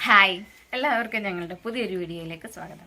Hi, എല്ലാവർക്കും ഞങ്ങളുടെ പുതിയൊരു വീഡിയോയിലേക്ക് സ്വാഗതം.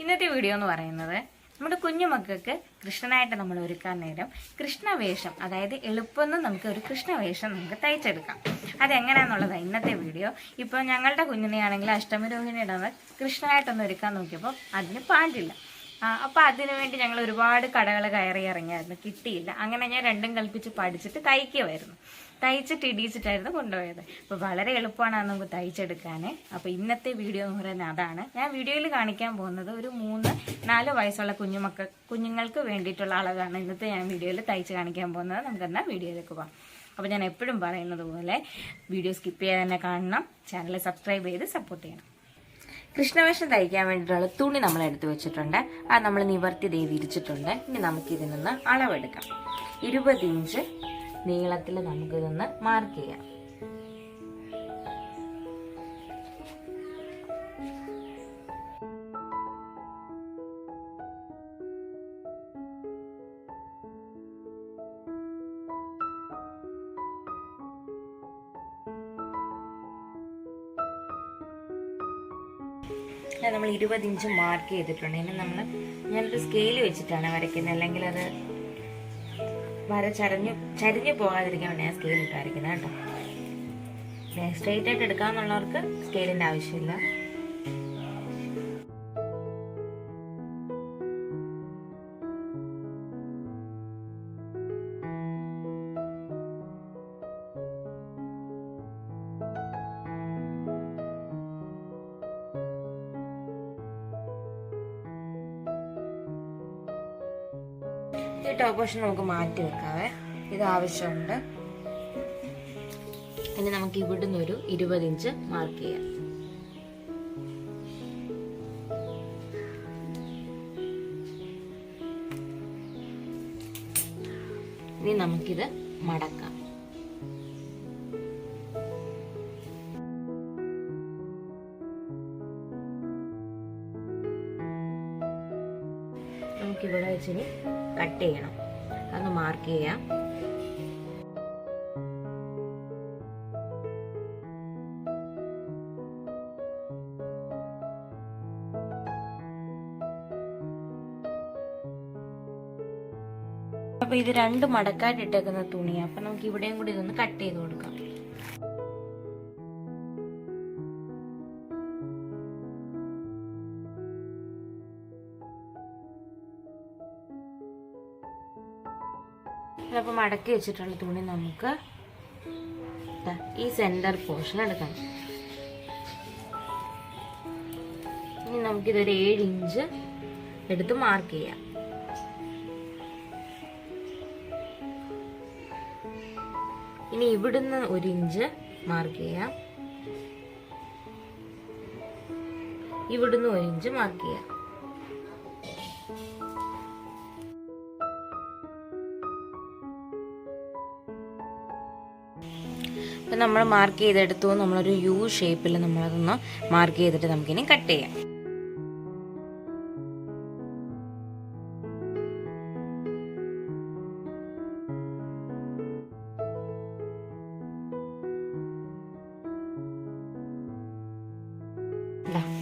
ഇന്നത്തെ വീഡിയോ എന്ന് പറയുന്നത് നമ്മുടെ കുഞ്ഞുമക്കൾക്ക് കൃഷ്ണനായിട്ട് നമ്മൾ ഒരുക്കാൻ നേരം കൃഷ്ണവേഷം, അതായത് എളുപ്പമൊന്നും നമുക്ക് ഒരു കൃഷ്ണവേഷം നമുക്ക് തയ്ച്ചെടുക്കാം. അതെങ്ങനെയാണെന്നുള്ളതാണ് ഇന്നത്തെ വീഡിയോ. ഇപ്പോൾ ഞങ്ങളുടെ കുഞ്ഞിനെയാണെങ്കിൽ അഷ്ടമിരോഹിണി ഇടാതെ കൃഷ്ണനായിട്ടൊന്ന് ഒരുക്കാൻ നോക്കിയപ്പോൾ അതിന് പാടില്ല. അപ്പോൾ അതിനു വേണ്ടി ഞങ്ങൾ ഒരുപാട് കടകൾ കയറി ഇറങ്ങിയായിരുന്നു, കിട്ടിയില്ല. അങ്ങനെ ഞാൻ രണ്ടും കൽപ്പിച്ച് പഠിച്ചിട്ട് തയ്ക്കുമായിരുന്നു. തയ്ച്ചിട്ട് ഇടിയിച്ചിട്ടായിരുന്നു കൊണ്ടുപോയത്. അപ്പോൾ വളരെ എളുപ്പമാണ് നമുക്ക് തയ്ച്ചെടുക്കാൻ. അപ്പോൾ ഇന്നത്തെ വീഡിയോ എന്ന് പറയുന്നത് അതാണ്. ഞാൻ വീഡിയോയിൽ കാണിക്കാൻ പോകുന്നത് ഒരു 3-4 വയസ്സുള്ള കുഞ്ഞുങ്ങൾക്ക് വേണ്ടിയിട്ടുള്ള അളവാണ് ഇന്നത്തെ ഞാൻ വീഡിയോയിൽ തയ്ച്ച് കാണിക്കാൻ പോകുന്നത്. നമുക്കെന്നാൽ വീഡിയോയിലേക്ക് പോകാം. അപ്പോൾ ഞാൻ എപ്പോഴും പറയുന്നത് പോലെ വീഡിയോ സ്കിപ്പ് ചെയ്യാതെ തന്നെ കാണണം, ചാനൽ സബ്സ്ക്രൈബ് ചെയ്ത് സപ്പോർട്ട് ചെയ്യണം. കൃഷ്ണവേഷം തയ്ക്കാൻ വേണ്ടിയിട്ടുള്ള തുണി നമ്മൾ എടുത്തു വെച്ചിട്ടുണ്ട്. അത് നമ്മൾ നിവർത്തി വിരിച്ചിട്ടുണ്ട്. ഇനി നമുക്കിതിനൊന്ന് അളവെടുക്കാം. 20 ഇഞ്ച് നീളത്തിൽ നമുക്കിതൊന്ന് മാർക്ക് ചെയ്യാം. നമ്മൾ 20 ഇഞ്ച് മാർക്ക് ചെയ്തിട്ടുണ്ട്. ഇനി ഞാനൊരു സ്കെയിൽ വെച്ചിട്ടാണ് വരയ്ക്കുന്നത്, അല്ലെങ്കിൽ അത് ചരിഞ്ഞു പോകാതിരിക്കാൻ വേണ്ടി ഞാൻ സ്കെയിൽ ഇട്ട് വരയ്ക്കുന്നത് കേട്ടോ. സ്ട്രെയിറ്റ് ആയിട്ട് എടുക്കാന്നുള്ളവർക്ക് സ്കെയിലിന്റെ ആവശ്യമില്ല. ഈ ടോപ്പ് പോർഷൻ നമുക്ക് മാറ്റി വെക്കാവേ, ഇത് ആവശ്യമുണ്ട്. ഇനി നമുക്ക് ഇവിടുന്ന് ഒരു 20 ഇഞ്ച് മാർക്ക് ചെയ്യാം. ഇനി നമുക്കിത് മടക്കാം. നമുക്കിവിടെ വെച്ചിനി കട്ട് ചെയ്യണം. അതൊന്ന് മാർക്ക് ചെയ്യാം. അപ്പൊ ഇത് 2 മടക്കായിട്ട് ഇട്ടേക്കുന്ന തുണിയാണ്. അപ്പൊ നമുക്ക് ഇവിടെയും കൂടി ഇതൊന്ന് കട്ട് ചെയ്ത് കൊടുക്കാം. അപ്പോൾ മടക്കി വെച്ചിട്ടുള്ള തുണി നമുക്ക് ഈ സെന്റർ പോർഷൻ എടുക്കണം. ഇനി നമുക്കിതൊരു 7 ഇഞ്ച് എടുത്ത് മാർക്ക് ചെയ്യാം. ഇനി ഇവിടുന്ന് 1 ഇഞ്ച് മാർക്ക് ചെയ്യാം. ഇവിടുന്ന് 1 ഇഞ്ച് മാർക്ക് ചെയ്യാം. അപ്പം നമ്മൾ മാർക്ക് ചെയ്തെടുത്തു. നമ്മളൊരു യു ഷേപ്പിൽ നമ്മളതൊന്ന് മാർക്ക് ചെയ്തിട്ട് നമുക്കിനി കട്ട് ചെയ്യാം.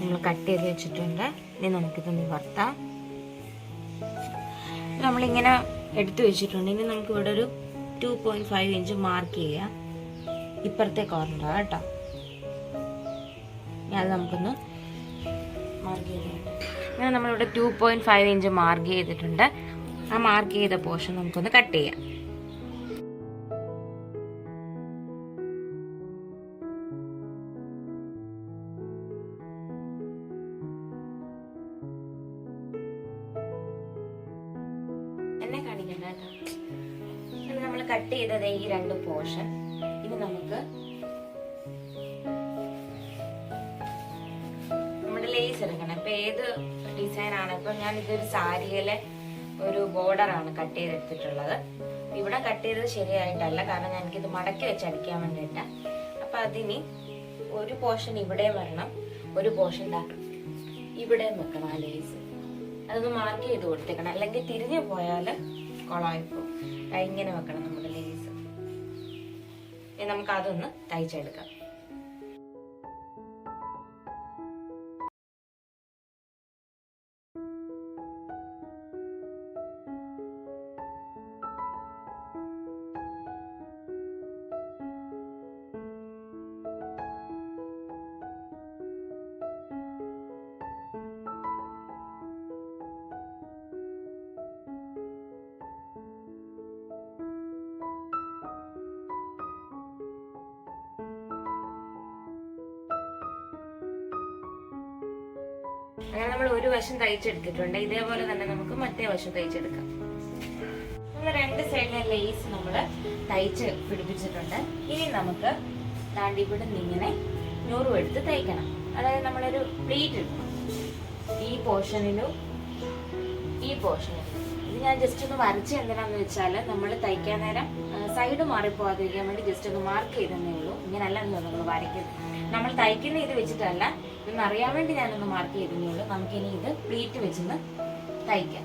നമ്മൾ കട്ട് ചെയ്ത് വെച്ചിട്ടുണ്ട്. ഇനി നമുക്കിത് നിവർത്താം. നമ്മളിങ്ങനെ എടുത്തു വെച്ചിട്ടുണ്ട്. ഇനി നമുക്ക് ഇവിടെ ഒരു 2.5 ഇഞ്ച് മാർക്ക് ചെയ്യാം. ഇപ്പുറത്തെ കോർണർ കേട്ടോ. അത് നമുക്കൊന്ന് മാർക്ക് ചെയ്തിട്ടുണ്ട്. ഇങ്ങനെ നമ്മളിവിടെ 2.5 ഇഞ്ച് മാർക്ക് ചെയ്തിട്ടുണ്ട്. ആ മാർക്ക് ചെയ്ത പോർഷൻ നമുക്കൊന്ന് കട്ട് ചെയ്യാം. എന്നെ കാണിക്കണ്ട കേട്ടോ. നമ്മൾ കട്ട് ചെയ്തത് ഈ 2 പോർഷൻ. ഇനി നമുക്ക് നമ്മുടെ ലേസ് എടുക്കണം. ഇപ്പൊ ഏത് ഡിസൈൻ ആണ്, ഇപ്പൊ ഞാൻ ഇതൊരു സാരിയിലെ ഒരു ബോർഡർ ആണ് കട്ട് ചെയ്തെടുത്തിട്ടുള്ളത്. ഇവിടെ കട്ട് ചെയ്തത് ശരിയായിട്ടല്ല, കാരണം ഞാൻ എനിക്കിത് മടക്കി വെച്ച് അടിക്കാൻ വേണ്ടിയിട്ടാ. അപ്പൊ അതിന് ഒരു പോർഷൻ ഇവിടെ വരണം, ഒരു പോർഷൻ ഇവിടെ വെക്കണം ആ ലേസ്. അതൊന്ന് മാർക്ക് ചെയ്ത് കൊടുത്തേക്കണം, അല്ലെങ്കിൽ തിരിഞ്ഞു പോയാൽ കുളമായിപ്പോ. ഇങ്ങനെ വെക്കണം നമ്മുടെ ലേസ്. നമുക്ക് അതൊന്ന് തയ്ച്ചെടുക്കാം. അങ്ങനെ നമ്മൾ ഒരു വശം തയ്ച്ചെടുത്തിട്ടുണ്ട്. ഇതേപോലെ തന്നെ നമുക്ക് മറ്റേ വശം തയ്ച്ചെടുക്കാം. നമ്മൾ രണ്ട് സൈഡിലെ ലേസ് നമ്മൾ തയ്ച്ച് പിടിപ്പിച്ചിട്ടുണ്ട്. ഇനി നമുക്ക് ഇവിടെ ഇങ്ങനെ ഞൂറും എടുത്ത് തയ്ക്കണം. അതായത് നമ്മളൊരു പ്ലീറ്റ് എടുക്കണം. ഈ പോർഷനിലും ഈ പോർഷനിലും ഇത് ഞാൻ ജസ്റ്റ് ഒന്ന് വരച്ച് എന്തിനാന്ന് വെച്ചാൽ നമ്മൾ തയ്ക്കാൻ നേരം സൈഡ് മാറിപ്പോകാതിരിക്കാൻ വേണ്ടി ജസ്റ്റ് ഒന്ന് മാർക്ക് ചെയ്തേ ഉള്ളൂ. ഇങ്ങനല്ലല്ലോ നമ്മൾ വരയ്ക്കുന്നത്. നമ്മൾ തയ്ക്കുന്ന ഇത് വെച്ചിട്ടല്ല, ഇതൊന്ന് അറിയാൻ വേണ്ടി ഞാനൊന്ന് മാർക്ക് ചെയ്തേ ഉള്ളൂ. നമുക്കിനി ഇത് പ്ലീറ്റ് വെച്ചൊന്ന് തയ്ക്കാം.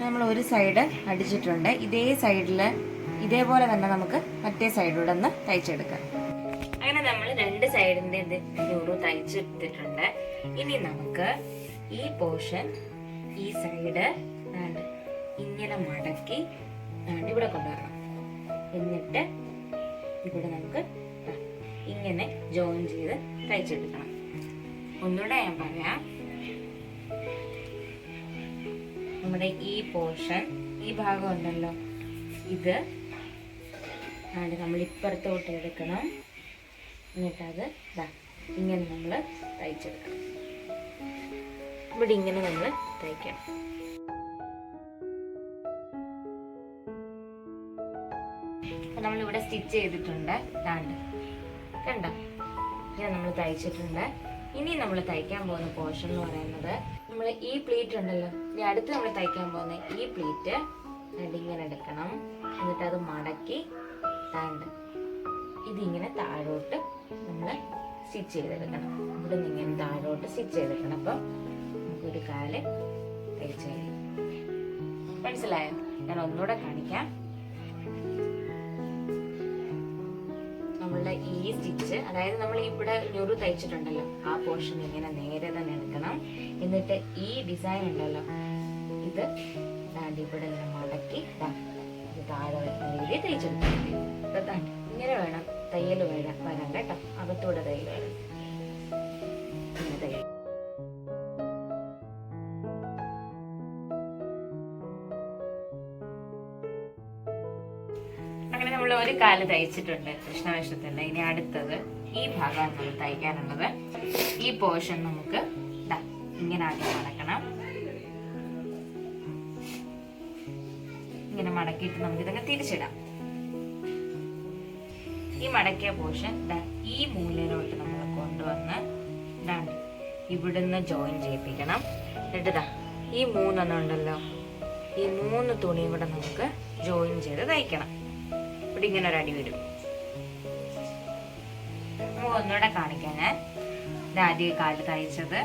നമ്മൾ ഒരു സൈഡ് അടിച്ചിട്ടുണ്ട്. ഇതേ സൈഡിൽ ഇതേപോലെ തന്നെ നമുക്ക് മറ്റേ സൈഡിലൂടെ ഒന്ന് തയ്ച്ചെടുക്കാം. അങ്ങനെ നമ്മൾ രണ്ട് സൈഡിന്റെ ഞൂറ് തയ്ച്ചെടുത്തിട്ടുണ്ട്. ഇനി നമുക്ക് ഈ പോർഷൻ ഈ സൈഡ് ഇങ്ങനെ മടക്കി ഇവിടെ കൊണ്ടുവരണം. എന്നിട്ട് ഇവിടെ നമുക്ക് ഇങ്ങനെ ജോയിൻ ചെയ്ത് തയ്ച്ചെടുക്കണം. ഒന്നുകൂടെ ഞാൻ പറയാം. നമ്മുടെ ഈ പോർഷൻ, ഈ ഭാഗം ഉണ്ടല്ലോ, ഇത് നമ്മൾ ഇപ്പുറത്തോട്ട് എടുക്കണം. എന്നിട്ടത് ഇങ്ങനെ നമ്മൾ തയ്ച്ചെടുക്കണം. ഇവിടെ ഇങ്ങനെ നമ്മൾ തയ്ക്കണം. നമ്മളിവിടെ സ്റ്റിച്ച് ചെയ്തിട്ടുണ്ട്. കണ്ടോ, ഇങ്ങനെ നമ്മൾ തയ്ച്ചിട്ടുണ്ട്. ഇനി നമ്മൾ തയ്ക്കാൻ പോകുന്ന പോർഷൻ എന്ന് പറയുന്നത് നമ്മൾ ഈ പ്ലീറ്റ് ഉണ്ടല്ലോ, ഇനി അടുത്ത് നമ്മൾ തയ്ക്കാൻ പോകുന്ന ഈ പ്ലീറ്റ് ഇങ്ങനെ എടുക്കണം. എന്നിട്ട് അത് മടക്കി ഇതിങ്ങനെ താഴോട്ട് നമ്മൾ സ്റ്റിച്ച് ചെയ്തെടുക്കണം. ഇവിടെ നിന്ന് ഇങ്ങനെ താഴോട്ട് സ്റ്റിച്ച് ചെയ്തെടുക്കണം. അപ്പം നമുക്കൊരു കാല് തയ്ച്ച് കഴിയും. മനസ്സിലായോ? ഞാൻ ഒന്നുകൂടെ കാണിക്കാം. നമ്മളുടെ ഈ സ്റ്റിച്ച്, അതായത് നമ്മൾ ഇവിടെ ഞൊറു തയ്ച്ചിട്ടുണ്ടല്ലോ, ആ പോർഷൻ ഇങ്ങനെ നേരെ തന്നെ എടുക്കണം. എന്നിട്ട് ഈ ഡിസൈൻ ഉണ്ടല്ലോ, ഇത് ഇവിടെ ഇങ്ങനെ മടക്കി ഇത് താഴെ വരുന്ന രീതിയിൽ തയ്ച്ചെടുക്കണം. ഇങ്ങനെ വേണം തയ്യൽ വരാൻ കേട്ടോ. അകത്തൂടെ തയ്യൽ വരണം. ഇങ്ങനെ തയ്യൽ. അങ്ങനെ നമ്മൾ ഒരു കാല് തയ്ച്ചിട്ടുണ്ട് കൃഷ്ണവേഷത്തിന്റെ. ഇനി അടുത്തത് ഈ ഭാഗമാണ് നമ്മൾ തയ്ക്കാനുള്ളത്. ഈ പോർഷൻ നമുക്ക് ഇങ്ങനെ ആദ്യം മടക്കണം. ഇങ്ങനെ മടക്കിയിട്ട് നമുക്ക് ഇതങ്ങ് തിരിച്ചിടാം. ഈ മടക്കിയ പോർഷൻ ഈ മൂലയിലോട്ട് നമ്മൾ കൊണ്ടുവന്ന് ഇവിടുന്ന് ജോയിൻ ചെയ്യിപ്പിക്കണം. എന്നിട്ട് ഈ മൂന്നെണ്ണം ഉണ്ടല്ലോ, ഈ മൂന്ന് തുണി ഇവിടെ നമുക്ക് ജോയിൻ ചെയ്ത് തയ്ക്കണം. ഇവിടെ ഇങ്ങനെ ഒരു അടി വരും. നമുക്ക് ഒന്നുകൂടെ കാണിക്കാൻ. ഇത് ആദ്യം കാല് തയ്ച്ചത്.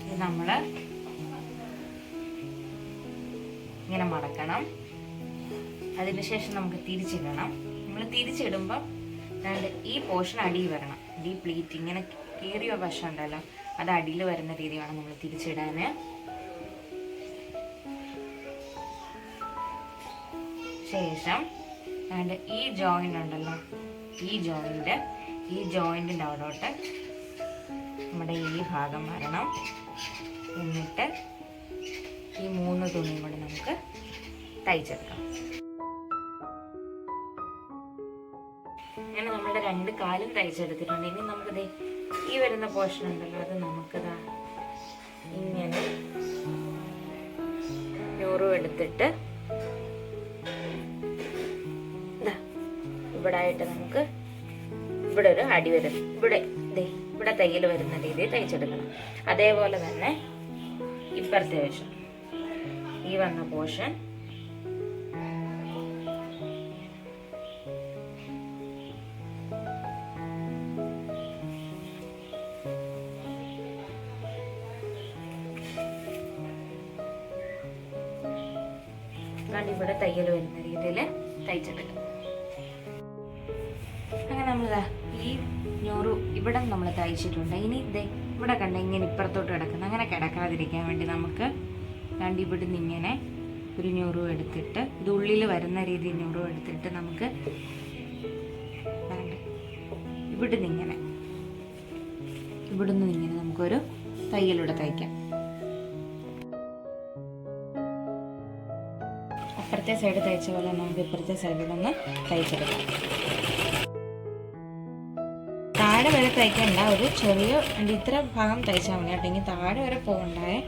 ഇത് നമ്മള് ഇങ്ങനെ മടക്കണം. അതിനുശേഷം നമുക്ക് തിരിച്ചിടണം. നമ്മൾ തിരിച്ചിടുമ്പോൾ ഈ പോർഷൻ അടിയിൽ വരണം. ഈ പ്ലീറ്റ് ഇങ്ങനെ കീറിയ വശം ഉണ്ടല്ലോ, അത് അടിയിൽ വരുന്ന രീതി വേണം നമ്മൾ തിരിച്ചിടാന്. ശേഷം ഈ ജോയിന്റ് ഉണ്ടല്ലോ, ഈ ജോയിന്റിന്റെ അവിടോട്ട് നമ്മുടെ ഈ ഭാഗം വരണം. എന്നിട്ട് ഈ മൂന്ന് തുണിയും കൂടി നമുക്ക് തയ്ച്ചെടുക്കാം. അങ്ങനെ നമ്മളുടെ രണ്ട് കാലും തയ്ച്ചെടുത്തിട്ടുണ്ട്. ഇനി നമുക്കിത് ഈ വരുന്ന പോർഷൻ ഉണ്ടല്ലോ, അത് നമുക്കിതാ ഇങ്ങനെ ഞൂറും എടുത്തിട്ട് ഇവിടെ ആയിട്ട് നമുക്ക് ഇവിടെ ഒരു അടി വരും, ഇവിടെ തയ്യൽ വരുന്ന രീതിയിൽ തയ്ച്ചെടുക്കണം. അതേപോലെ തന്നെ ഇപ്പുറത്തെ വശം ഈ വന്ന പോർഷൻ ഇവിടെ തയ്യൽ വരുന്ന രീതിയിൽ തയ്ച്ചെടുക്കും. അങ്ങനെ നമ്മളിതാ ഈ ഞൂറ് ഇവിടെ നമ്മൾ തയ്ച്ചിട്ടുണ്ട്. ഇനി ഇവിടെ കണ്ട ഇങ്ങനെ ഇപ്പുറത്തോട്ട് കിടക്കുന്നത് അങ്ങനെ കിടക്കാതിരിക്കാൻ വേണ്ടി നമുക്ക് ഇവിടുന്ന് ഇങ്ങനെ ഒരു ഞൂറും എടുത്തിട്ട് ഇത് ഉള്ളിൽ വരുന്ന രീതിയിൽ ഞൂറും എടുത്തിട്ട് നമുക്ക് ഇവിടുന്ന് ഇങ്ങനെ നമുക്കൊരു തയ്യലൂടെ തയ്ക്കാം. അപ്പുറത്തെ സൈഡ് തയ്ച്ച പോലെ നമുക്ക് ഇപ്പുറത്തെ സൈഡിലൊന്ന് തയ്ച്ചെടുക്കാം. താഴെ വരെ തയ്ക്കണ്ട, ഒരു ചെറിയ ഇത്ര ഭാഗം തയ്ച്ചാൽ മതി കേട്ടോ, എങ്കിൽ താഴെ വരെ പോകണ്ടായേ.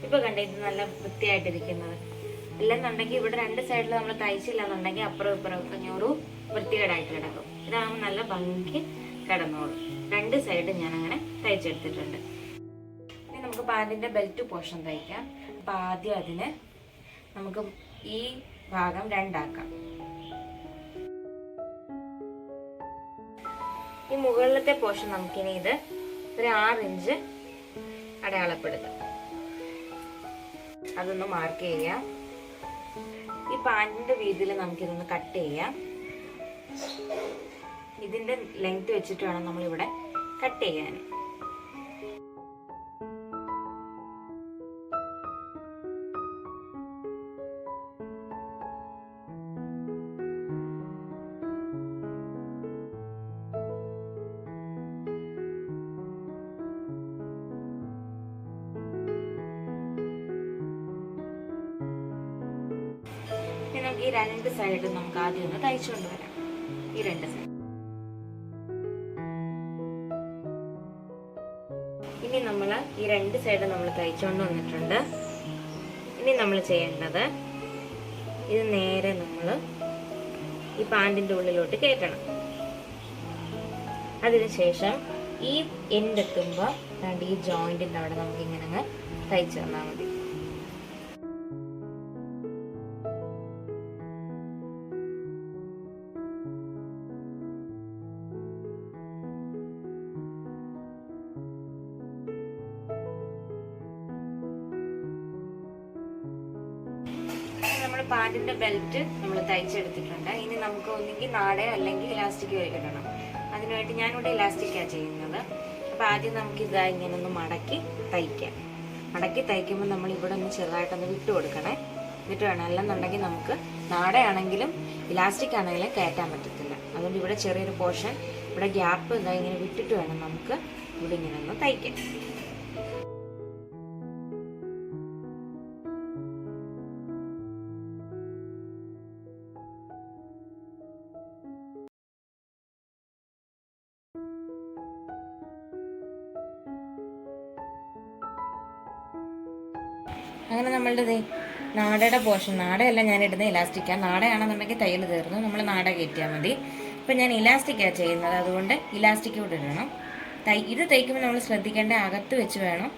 ഇപ്പൊ കണ്ടേ ഇത് നല്ല വൃത്തിയായിട്ടിരിക്കുന്നത്. അല്ലെന്നുണ്ടെങ്കിൽ ഇവിടെ രണ്ട് സൈഡിൽ നമ്മൾ തയ്ച്ചില്ല എന്നുണ്ടെങ്കിൽ അപ്പുറം ഇപ്പുറം ഒക്കെ ഞൂറ് വൃത്തികേടായിട്ട് കിടക്കും. ഇതാകുമ്പോൾ നല്ല ഭംഗി കിടന്നോളും. രണ്ട് സൈഡ് ഞാൻ അങ്ങനെ തയ്ച്ചെടുത്തിട്ടുണ്ട്. ഇനി നമുക്ക് പാന്റിന്റെ ബെൽറ്റ് പോർഷൻ തയ്ക്കാം. അപ്പൊ ആദ്യം അതിന് നമുക്ക് ഈ ഭാഗം രണ്ടാക്കാം. ഈ മുകളിലത്തെ പോർഷൻ നമുക്കിനി ഇത് ഒരു 6 ഇഞ്ച് അടയാളപ്പെടുത്താം. അതൊന്ന് മാർക്ക് ചെയ്യാം. ഈ പാന്റിന്റെ വീതിയിൽ നമുക്കിതൊന്ന് കട്ട് ചെയ്യാം. ഇതിന്റെ ലെങ്ത് വെച്ചിട്ട് വേണം നമ്മളിവിടെ കട്ട് ചെയ്യാൻ. നമുക്ക് ഈ രണ്ട് സൈഡും നമുക്ക് ആദ്യം ഒന്ന് തയ്ച്ചുകൊണ്ട് വരാം. ഈ രണ്ട് സൈഡ് ഇനി നമ്മൾ ഈ രണ്ട് സൈഡ് നമ്മൾ തയ്ച്ചുകൊണ്ട് വന്നിട്ടുണ്ട്. ഇനി നമ്മൾ ചെയ്യേണ്ടത് ഇത് നേരെ നമ്മൾ ഈ പാന്റിന്റെ ഉള്ളിലോട്ട് കയറ്റണം. അതിനുശേഷം ഈ എൻഡ് എത്തുമ്പോൾ ഈ ജോയിന്റിന്റെ അവിടെ നമുക്ക് ഇങ്ങനെ അങ്ങ് തയ്ച്ചു തന്നാൽ മതി. പാന്റിന്റെ ബെൽറ്റ് നമ്മൾ തയ്ച്ചെടുത്തിട്ടുണ്ട്. ഇനി നമുക്ക് ഒന്നെങ്കിൽ നാടയോ അല്ലെങ്കിൽ ഇലാസ്റ്റിക് ഇടണം. അതിനുവേണ്ടി ഞാനിവിടെ ഇലാസ്റ്റിക്കാണ് ചെയ്യുന്നത്. അപ്പൊ ആദ്യം നമുക്ക് ഇതാ ഇങ്ങനെ ഒന്ന് മടക്കി തയ്ക്കാം. മടക്കി തയ്ക്കുമ്പോൾ നമ്മൾ ഇവിടെ ഒന്ന് ചെറുതായിട്ടൊന്ന് വിട്ടു കൊടുക്കണേ. എന്നിട്ട് വേണം, അല്ലെന്നുണ്ടെങ്കിൽ നമുക്ക് നാടയാണെങ്കിലും ഇലാസ്റ്റിക് ആണെങ്കിലും കയറ്റാൻ പറ്റത്തില്ല. അതുകൊണ്ട് ഇവിടെ ചെറിയൊരു പോർഷൻ ഇവിടെ ഗ്യാപ്പ് ഇതാ ഇങ്ങനെ വിട്ടിട്ട് വേണം നമുക്ക് ഇവിടെ ഇങ്ങനെ ഒന്ന് തയ്ക്കാം. അങ്ങനെ നമ്മളുടെ നാടയുടെ പോർഷൻ, നാടയല്ല ഞാൻ ഇടുന്ന ഇലാസ്റ്റിക്കാണ്. നാടയാണെന്നുണ്ടെങ്കിൽ തയ്യൽ തീർന്നു, നമ്മൾ നാട കയറ്റിയാൽ മതി. ഇപ്പം ഞാൻ ഇലാസ്റ്റിക്കാണ് ചെയ്യുന്നത്, അതുകൊണ്ട് ഇലാസ്റ്റിക് കൂടെ ഇടണം. ഇത് തയ്ക്കുമ്പോൾ നമ്മൾ ശ്രദ്ധിക്കേണ്ട അകത്ത് വെച്ച് വേണം,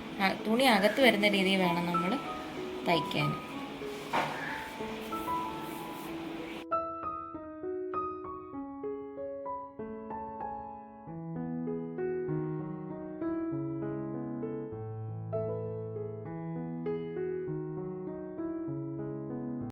തുണി അകത്ത് വരുന്ന രീതിയിൽ വേണം നമ്മൾ തയ്ക്കാൻ.